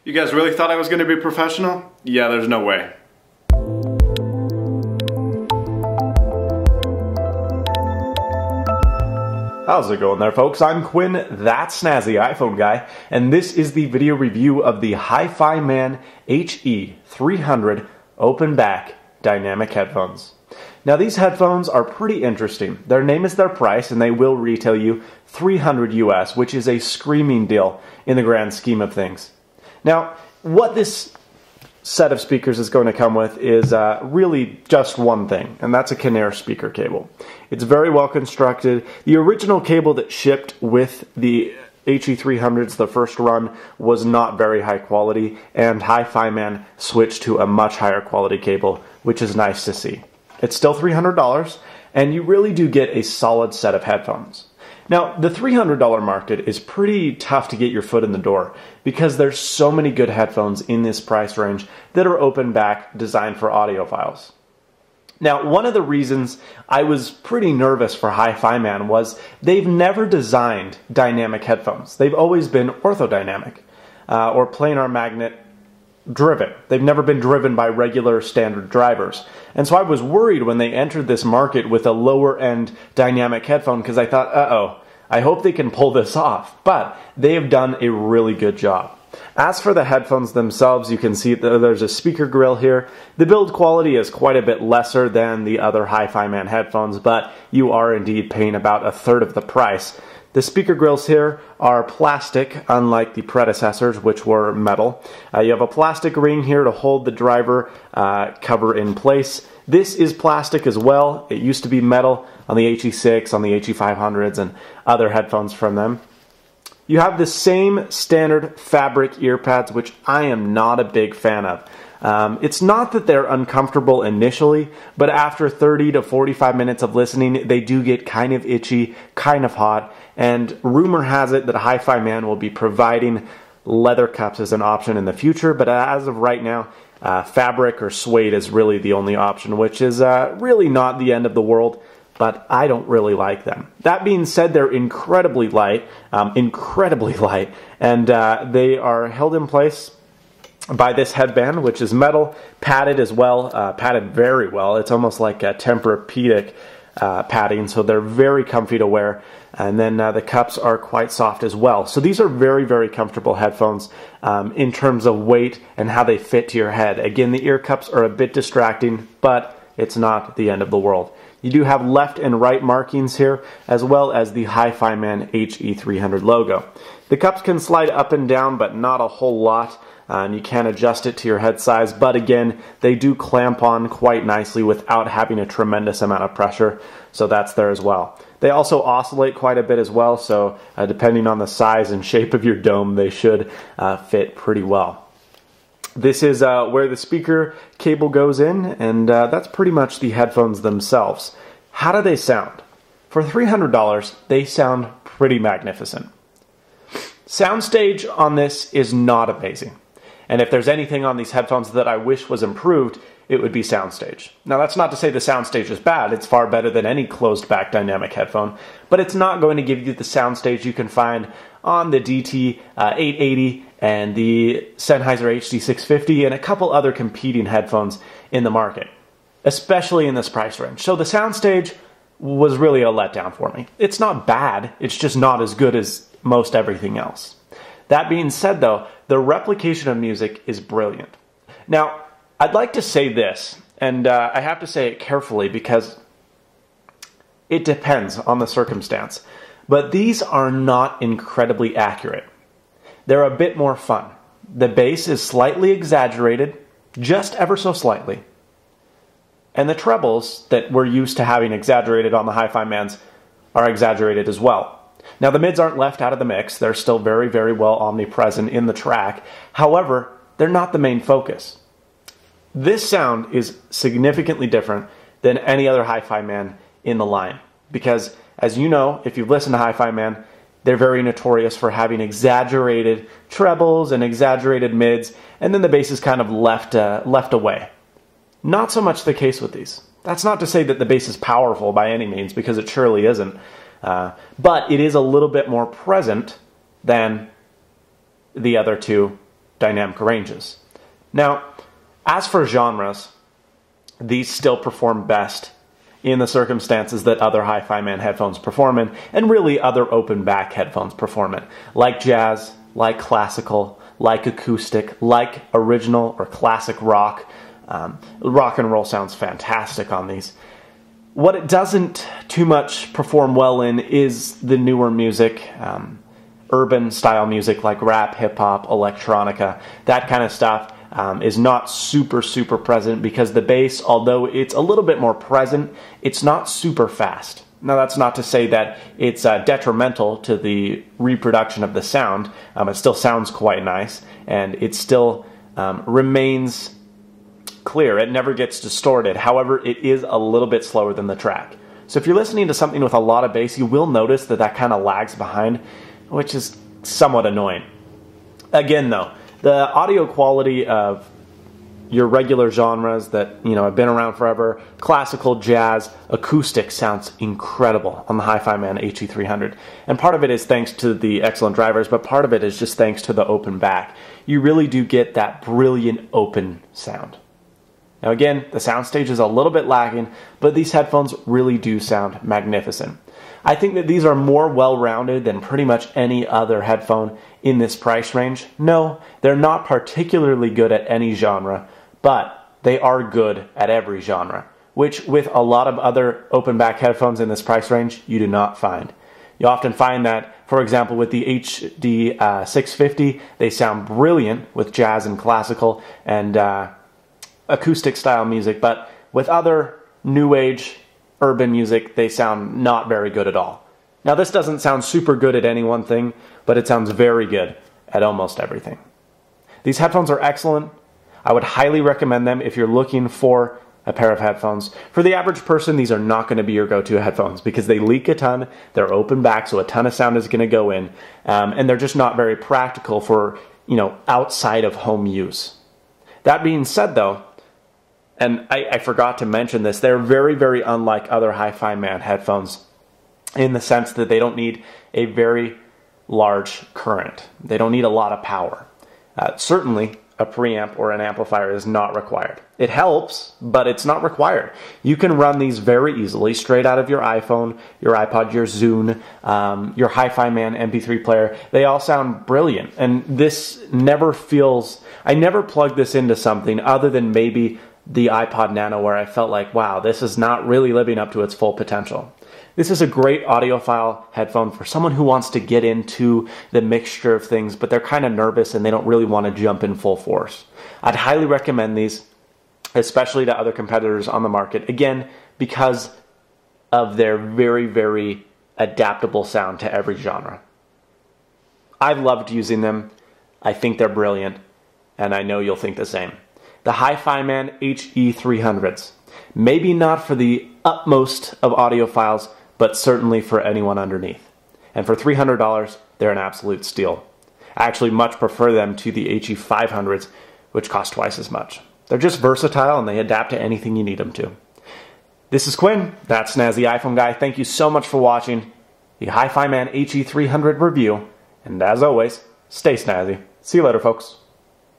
You guys really thought I was going to be professional? Yeah, there's no way. How's it going there, folks? I'm Quinn, that snazzy iPhone guy, and this is the video review of the HiFiMan HE300 open back dynamic headphones. Now, these headphones are pretty interesting. Their name is their price, and they will retail you $300 US, which is a screaming deal in the grand scheme of things. Now, what this set of speakers is going to come with is really just one thing, and that's a Kinnear speaker cable. It's very well constructed. The original cable that shipped with the HE300s, the first run, was not very high quality, and HiFiMan switched to a much higher quality cable, which is nice to see. It's still $300, and you really do get a solid set of headphones. Now, the $300 market is pretty tough to get your foot in the door because there's so many good headphones in this price range that are open back, designed for audiophiles. Now, one of the reasons I was pretty nervous for HiFiMan was they've never designed dynamic headphones. They've always been orthodynamic or planar magnet driven. They've never been driven by regular standard drivers. And so I was worried when they entered this market with a lower end dynamic headphone because I thought, uh-oh, I hope they can pull this off. But they have done a really good job. As for the headphones themselves, you can see there's a speaker grill here. The build quality is quite a bit lesser than the other HiFiMan headphones, but you are indeed paying about a third of the price. The speaker grills here are plastic, unlike the predecessors, which were metal. You have a plastic ring here to hold the driver cover in place. This is plastic as well. It used to be metal on the HE6, on the HE500s, and other headphones from them. You have the same standard fabric ear pads, which I am not a big fan of. It's not that they're uncomfortable initially, but after 30 to 45 minutes of listening, they do get kind of itchy, kind of hot, and rumor has it that HiFiMan will be providing leather cups as an option in the future, but as of right now, fabric or suede is really the only option, which is really not the end of the world, but I don't really like them. That being said, they're incredibly light, and they are held in place by this headband, which is metal, padded as well, padded very well. It's almost like a Tempur-Pedic padding, so they're very comfy to wear. And then the cups are quite soft as well. So these are very, very comfortable headphones in terms of weight and how they fit to your head. Again, the ear cups are a bit distracting, but it's not the end of the world. You do have left and right markings here, as well as the HiFiMan HE300 logo. The cups can slide up and down, but not a whole lot. And you can adjust it to your head size, but again, they do clamp on quite nicely without having a tremendous amount of pressure, so that's there as well. They also oscillate quite a bit as well, so depending on the size and shape of your dome, they should fit pretty well. This is where the speaker cable goes in, and that's pretty much the headphones themselves. How do they sound? For $300, they sound pretty magnificent. Soundstage on this is not amazing. And if there's anything on these headphones that I wish was improved, it would be soundstage. Now, that's not to say the soundstage is bad. It's far better than any closed-back dynamic headphone, but it's not going to give you the soundstage you can find on the DT880 and the Sennheiser HD650 and a couple other competing headphones in the market, especially in this price range. So the soundstage was really a letdown for me. It's not bad, it's just not as good as most everything else. That being said, though, the replication of music is brilliant. Now, I'd like to say this, and I have to say it carefully because it depends on the circumstance, but these are not incredibly accurate. They're a bit more fun. The bass is slightly exaggerated, just ever so slightly, and the trebles that we're used to having exaggerated on the HiFiMans are exaggerated as well. Now, the mids aren't left out of the mix. They're still very, very well omnipresent in the track. However, they're not the main focus. This sound is significantly different than any other HiFiMan in the line. Because, as you know, if you've listened to HiFiMan, they're very notorious for having exaggerated trebles and exaggerated mids, and then the bass is kind of left away. Not so much the case with these. That's not to say that the bass is powerful by any means, because it surely isn't. But it is a little bit more present than the other two dynamic ranges. Now, as for genres, these still perform best in the circumstances that other Hi-Fi Man headphones perform in, and really other open back headphones perform in, like jazz, like classical, like acoustic, like original or classic rock. Rock and roll sounds fantastic on these. What it doesn't too much perform well in is the newer music, urban style music like rap, hip-hop, electronica. That kind of stuff is not super present because the bass, although it's a little bit more present, it's not super fast. Now, that's not to say that it's detrimental to the reproduction of the sound. It still sounds quite nice, and it still remains clear. It never gets distorted. However, it is a little bit slower than the track. So if you're listening to something with a lot of bass, you will notice that that kind of lags behind, which is somewhat annoying. Again, though, the audio quality of your regular genres that, you know, have been around forever, classical, jazz, acoustic, sounds incredible on the Hi-Fi Man HE300. And part of it is thanks to the excellent drivers, but part of it is just thanks to the open back. You really do get that brilliant open sound. Now again, the soundstage is a little bit lagging, but these headphones really do sound magnificent. I think that these are more well-rounded than pretty much any other headphone in this price range. No, they're not particularly good at any genre, but they are good at every genre, which with a lot of other open back headphones in this price range, you do not find. You often find that, for example, with the HD 650, they sound brilliant with jazz and classical and acoustic style music, but with other new age urban music, they sound not very good at all. Now, this doesn't sound super good at any one thing, but it sounds very good at almost everything. These headphones are excellent. I would highly recommend them if you're looking for a pair of headphones. For the average person, these are not going to be your go-to headphones because they leak a ton, they're open back, so a ton of sound is going to go in, and they're just not very practical for, you know, outside of home use. That being said, though, and I forgot to mention this, they're very unlike other Hi-Fi Man headphones in the sense that they don't need a very large current. They don't need a lot of power. Certainly, a preamp or an amplifier is not required. It helps, but it's not required. You can run these very easily straight out of your iPhone, your iPod, your Zune, your Hi-Fi Man MP3 player. They all sound brilliant, and this never feels... I never plugged this into something other than maybe the iPod Nano where I felt like, wow, this is not really living up to its full potential. This is a great audiophile headphone for someone who wants to get into the mixture of things, but they're kind of nervous and they don't really want to jump in full force. I'd highly recommend these, especially to other competitors on the market, again, because of their very adaptable sound to every genre. I've loved using them. I think they're brilliant, and I know you'll think the same. The Hi-Fi Man HE300s. Maybe not for the utmost of audiophiles, but certainly for anyone underneath. And for $300, they're an absolute steal. I actually much prefer them to the HE500s, which cost twice as much. They're just versatile and they adapt to anything you need them to. This is Quinn, that's Snazzy iPhone Guy. Thank you so much for watching the Hi-Fi Man HE300 review. And as always, stay snazzy. See you later, folks.